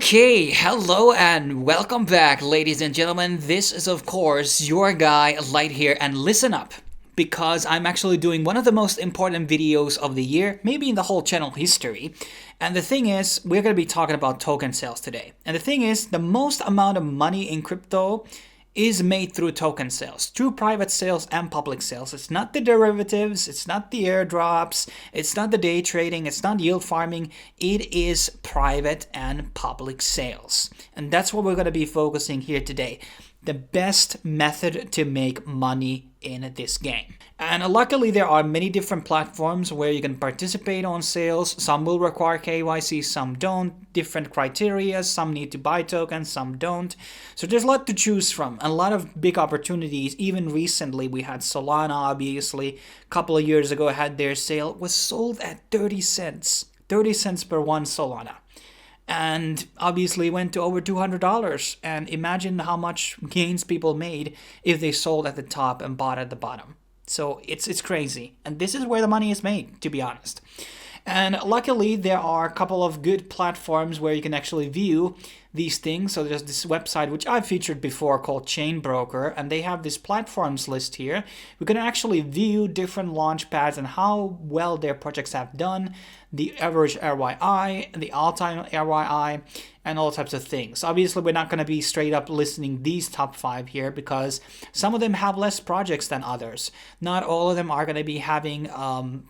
Okay, hello and welcome back, ladies and gentlemen. This is, of course, your guy, Light here, and listen up, because I'm actually doing one of the most important videos of the year, maybe in the whole channel history. And the thing is, we're going to be talking about token sales today. And the thing is, the most amount of money in crypto is made through token sales, through private sales and public sales. It's not the derivatives, it's not the airdrops, it's not the day trading, it's not yield farming. It is private and public sales. And that's what we're going to be focusing here today. The best method to make money in this game. And luckily there are many different platforms where you can participate on sales. Some will require KYC, some don't. Different criteria, some need to buy tokens, some don't. So there's a lot to choose from and a lot of big opportunities. Even recently we had Solana, obviously, a couple of years ago had their sale, was sold at 30 cents. 30 cents per one Solana. And obviously went to over $200. And imagine how much gains people made if they sold at the top and bought at the bottom. So it's crazy. And this is where the money is made, to be honest. And luckily, there are a couple of good platforms where you can actually view these things. So there's this website, which I've featured before, called Chain Broker, and they have this platforms list here. We can actually view different launchpads and how well their projects have done, the average ROI, the all-time ROI, and all types of things. Obviously, we're not going to be straight up listing these top 5 here because some of them have less projects than others. Not all of them are going to be having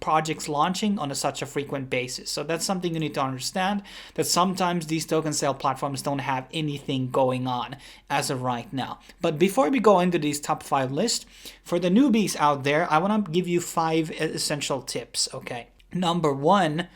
projects launching on such a frequent basis. So that's something you need to understand, that sometimes these token sale platforms don't have anything going on as of right now. But before we go into these top 5 lists, for the newbies out there, I want to give you 5 essential tips, okay? Number 1,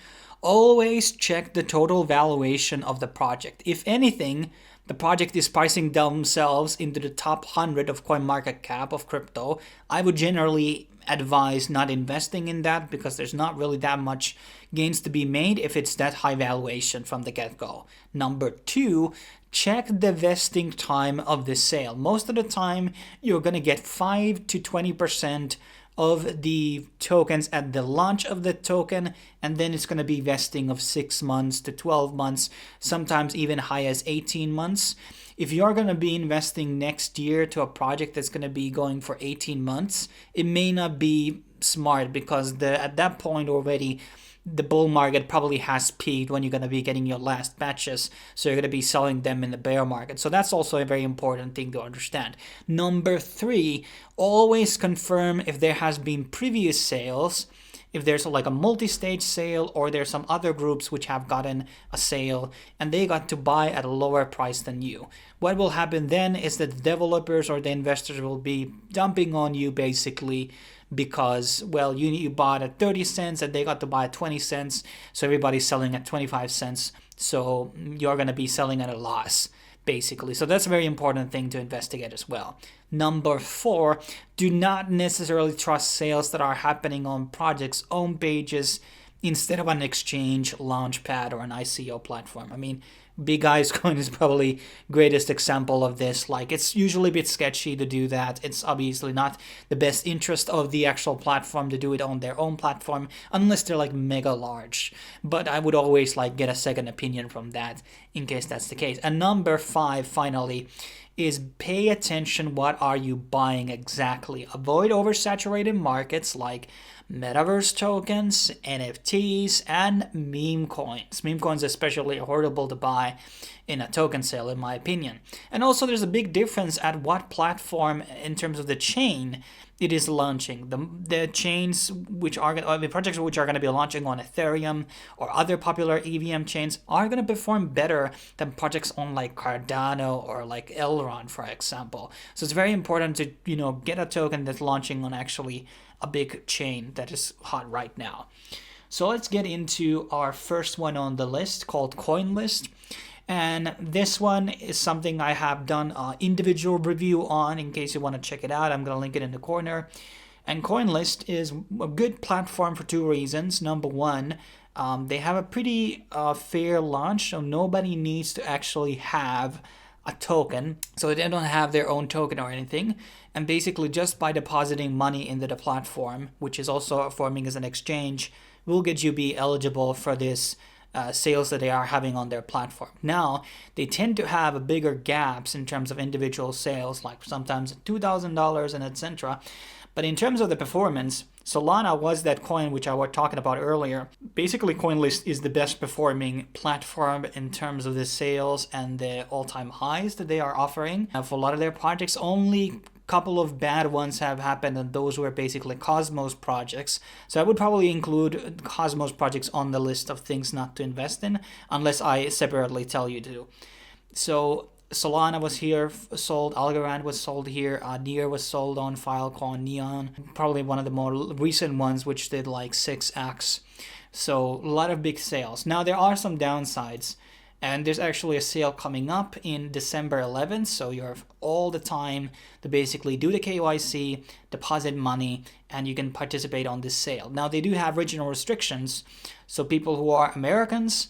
always check the total valuation of the project. If anything, the project is pricing themselves into the top 100 of CoinMarketCap of crypto, I would generally advise not investing in that because there's not really that much gains to be made if it's that high valuation from the get-go. Number 2, check the vesting time of the sale. Most of the time, you're going to get 5 to 20% of the tokens at the launch of the token, and then it's going to be vesting of 6 months to 12 months, sometimes even high as 18 months. If you're going to be investing next year to a project that's going to be going for 18 months, it may not be smart because at that point already, the bull market probably has peaked when you're going to be getting your last batches, so you're going to be selling them in the bear market. So that's also a very important thing to understand. Number 3, always confirm if there has been previous sales, if there's like a multi-stage sale or there's some other groups which have gotten a sale and they got to buy at a lower price than you. What will happen then is that the developers or the investors will be dumping on you basically because, well, you bought at 30 cents and they got to buy at 20 cents, so everybody's selling at 25 cents, so you're going to be selling at a loss, basically. So that's a very important thing to investigate as well. Number 4, do not necessarily trust sales that are happening on projects' own pages instead of an exchange, launchpad, or an ICO platform. I mean, Big Eyes Coin is probably greatest example of this. Like, it's usually a bit sketchy to do that. It's obviously not the best interest of the actual platform to do it on their own platform unless they're like mega large. But I would always like get a second opinion from that in case that's the case. And number 5, finally, is pay attention. What are you buying exactly? Avoid oversaturated markets like metaverse tokens, NFTs, and meme coins. Meme coins especially are horrible to buy in a token sale, in my opinion. And also there's a big difference at what platform in terms of the chain it is launching. The chains which are the projects which are going to be launching on Ethereum or other popular EVM chains are going to perform better than projects on like Cardano or like Elrond, for example. So it's very important to get a token that's launching on actually a big chain that is hot right now. So let's get into our first one on the list, called Coinlist. And this one is something I have done an individual review on. In case you want to check it out, I'm going to link it in the corner. And Coinlist is a good platform for 2 reasons. Number 1, they have a pretty fair launch, so nobody needs to actually have a token, so they don't have their own token or anything. And basically just by depositing money into the platform, which is also forming as an exchange, will get you be eligible for this sales that they are having on their platform. Now, they tend to have bigger gaps in terms of individual sales, like sometimes $2,000 and etc. But in terms of the performance, Solana was that coin which I was talking about earlier. Basically, Coinlist is the best performing platform in terms of the sales and the all-time highs that they are offering. For a lot of their projects, only couple of bad ones have happened, and those were basically Cosmos projects. So I would probably include Cosmos projects on the list of things not to invest in, unless I separately tell you to. So Solana was here, sold. Algorand was sold here. Near was sold on Filecoin. Neon, probably one of the more recent ones, which did like 6x. So a lot of big sales. Now there are some downsides. And there's actually a sale coming up in December 11th, so you have all the time to basically do the KYC, deposit money, and you can participate on this sale. Now, they do have regional restrictions, so people who are Americans,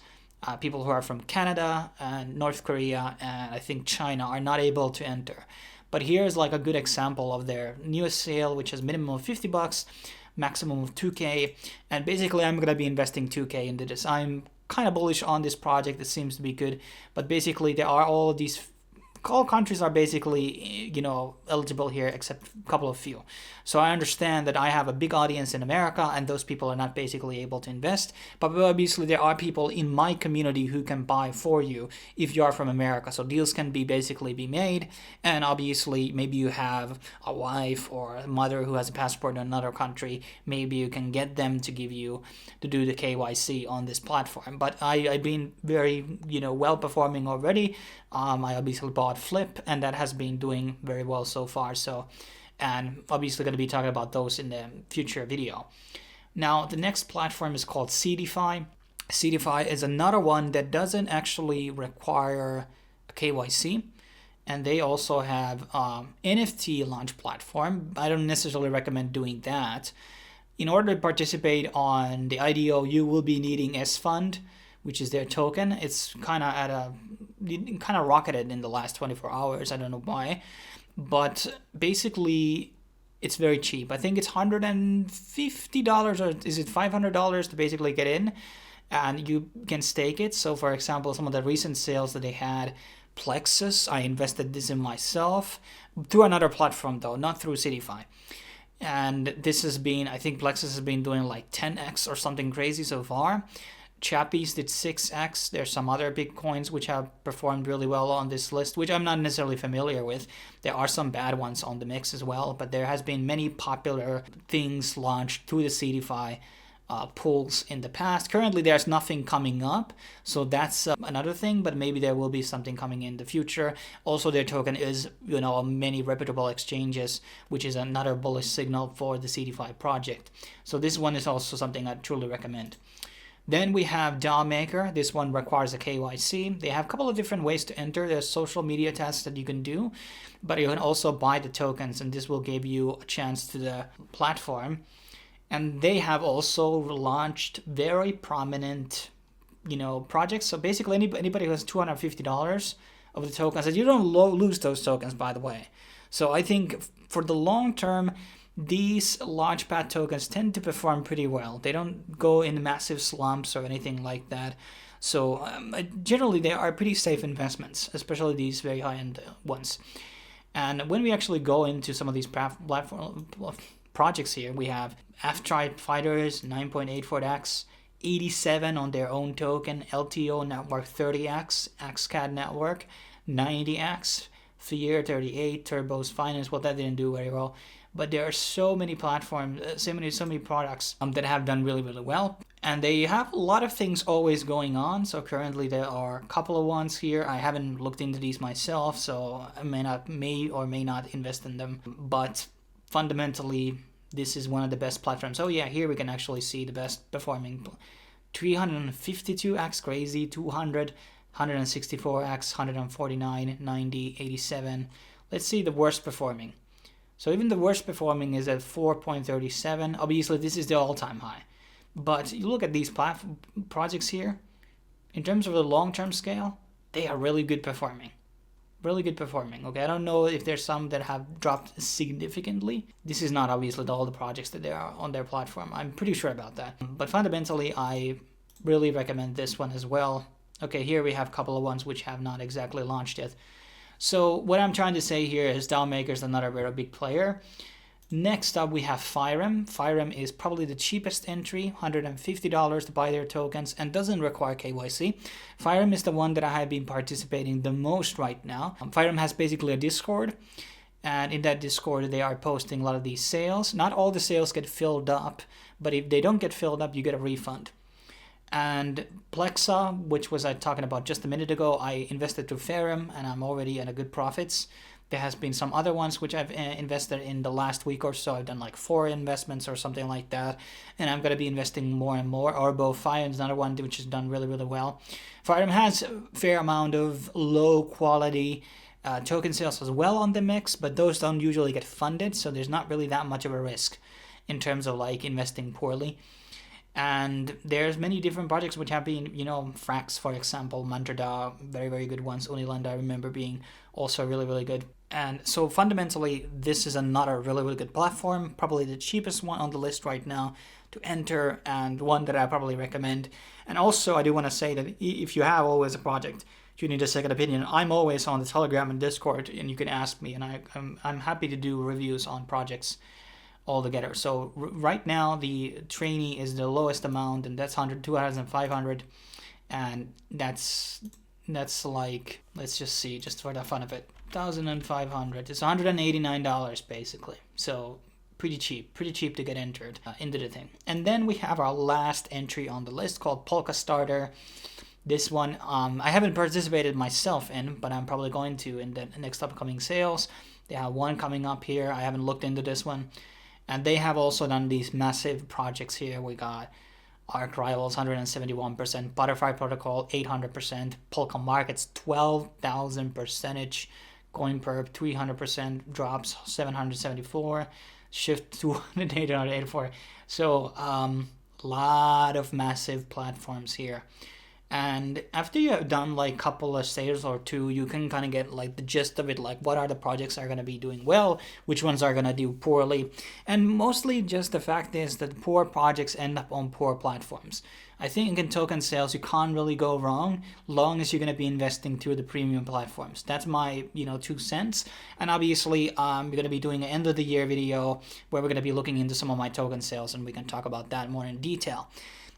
people who are from Canada and North Korea, and I think China are not able to enter. But here's like a good example of their newest sale, which has minimum of $50, maximum of 2K, and basically I'm going to be investing 2K into this. I'm kind of bullish on this project. It seems to be good, but basically there are all countries are basically, eligible here except a couple of few. So I understand that I have a big audience in America and those people are not basically able to invest, but obviously there are people in my community who can buy for you if you are from America. So deals can be made, and obviously maybe you have a wife or a mother who has a passport in another country. Maybe you can get them to give you to do the KYC on this platform. But I've been very, well performing already. I obviously bought Flip, and that has been doing very well so far. So, and obviously going to be talking about those in the future video. Now, the next platform is called CDFI. CDFI is another one that doesn't actually require a KYC, and they also have NFT launch platform. I don't necessarily recommend doing that. In order to participate on the IDO, you will be needing S-Fund, which is their token. It's kind of rocketed in the last 24 hours. I don't know why, but basically it's very cheap. I think it's $150 or is it $500 to basically get in, and you can stake it. So for example, some of the recent sales that they had, Plexus, I invested this in myself through another platform though, not through CDFI. And this has been, I think Plexus has been doing like 10x or something crazy so far. Chappies did 6x. There's some other big coins which have performed really well on this list, which I'm not necessarily familiar with. There are some bad ones on the mix as well, but there has been many popular things launched through the CDFI pools in the past. Currently, there's nothing coming up, so that's another thing, but maybe there will be something coming in the future. Also, their token is, many reputable exchanges, which is another bullish signal for the CDFI project. So this one is also something I truly recommend. Then we have DAO Maker. This one requires a KYC. They have a couple of different ways to enter. There's social media tasks that you can do, but you can also buy the tokens, and this will give you a chance to the platform. And they have also launched very prominent, projects. So basically, anybody who has $250 of the tokens, and you don't lose those tokens, by the way. So I think for the long term, these launchpad tokens tend to perform pretty well. They don't go in massive slumps or anything like that. So generally, they are pretty safe investments, especially these very high-end ones. And when we actually go into some of these platform projects here, we have F-Tribe Fighters, 9.84x, 87 on their own token, LTO Network 30x, XCAD Network 90x, Fear 38, Turbos Finance. Well, that didn't do very well. But there are so many platforms, so many products that have done really, really well. And they have a lot of things always going on. So currently there are a couple of ones here. I haven't looked into these myself, so I may or may not invest in them. But fundamentally, this is one of the best platforms. Oh yeah, here we can actually see the best performing. 352x crazy, 200, 164x, 149, 90, 87. Let's see the worst performing. So even the worst performing is at 4.37. Obviously, this is the all-time high. But you look at these projects here, in terms of the long-term scale, they are really good performing. Really good performing. Okay, I don't know if there's some that have dropped significantly. This is not obviously all the projects that they are on their platform. I'm pretty sure about that. But fundamentally, I Really recommend this one as well. Okay, here we have a couple of ones which have not exactly launched yet. So what I'm trying to say here is DAO Maker is another very big player. Next up, we have Firem. Firem is probably the cheapest entry, $150 to buy their tokens, and doesn't require KYC. Firem is the one that I have been participating the most right now. Firem has basically a Discord, and in that Discord, they are posting a lot of these sales. Not all the sales get filled up, but if they don't get filled up, you get a refund. And Plexa, which was I talking about just a minute ago, I invested through Firem, and I'm already at a good profits. There has been some other ones which I've invested in the last week or so. I've done like 4 investments or something like that. And I'm going to be investing more and more. Orbo Firem is another one which has done really, really well. Firem has a fair amount of low quality token sales as well on the mix, but those don't usually get funded. So there's not really that much of a risk in terms of like investing poorly. And there's many different projects which have been, Frax, for example, Mantrada, very, very good ones. Uniland, I remember being also really, really good. And so fundamentally, this is another really, really good platform, probably the cheapest one on the list right now to enter, and one that I probably recommend. And also, I do want to say that if you have always a project, you need a second opinion, I'm always on the Telegram and Discord, and you can ask me, and I'm happy to do reviews on projects altogether. So right now the trainee is the lowest amount, and that's 2,500, and that's like, let's just see, just for the fun of it, 1,500. It's $189 basically. So pretty cheap to get entered into the thing. And then we have our last entry on the list called PAA Starter. This one I haven't participated myself in, but I'm probably going to in the next upcoming sales. They have one coming up here. I haven't looked into this one. And they have also done these massive projects here. We got Arc Rivals 171%, Butterfly Protocol 800%, Polka Markets 12,000%, CoinPerp 300%, Drops 774, Shift 284. So lot of massive platforms here. And after you have done like a couple of sales or two, you can kind of get like the gist of it, like what are the projects that are going to be doing well, which ones are going to do poorly. And mostly just the fact is that poor projects end up on poor platforms. I think in token sales, you can't really go wrong, long as you're going to be investing through the premium platforms. That's my 2 cents. And obviously, we're going to be doing an end of the year video where we're going to be looking into some of my token sales, and we can talk about that more in detail.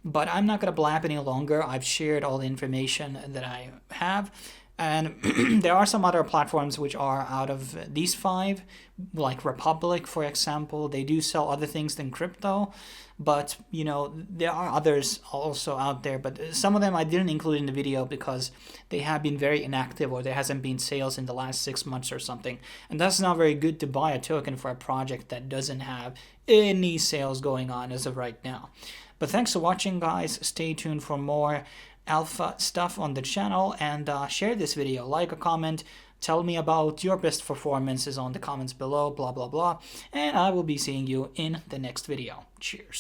But I'm not going to blab any longer. I've shared all the information that I have. And there are some other platforms which are out of these 5, like Republic, for example. They do sell other things than crypto. But, there are others also out there. But some of them I didn't include in the video because they have been very inactive, or there hasn't been sales in the last 6 months or something. And that's not very good to buy a token for a project that doesn't have any sales going on as of right now. But thanks for watching, guys. Stay tuned for more alpha stuff on the channel, and share this video, like a comment, tell me about your best performances on the comments below, blah, blah, blah. And I will be seeing you in the next video. Cheers.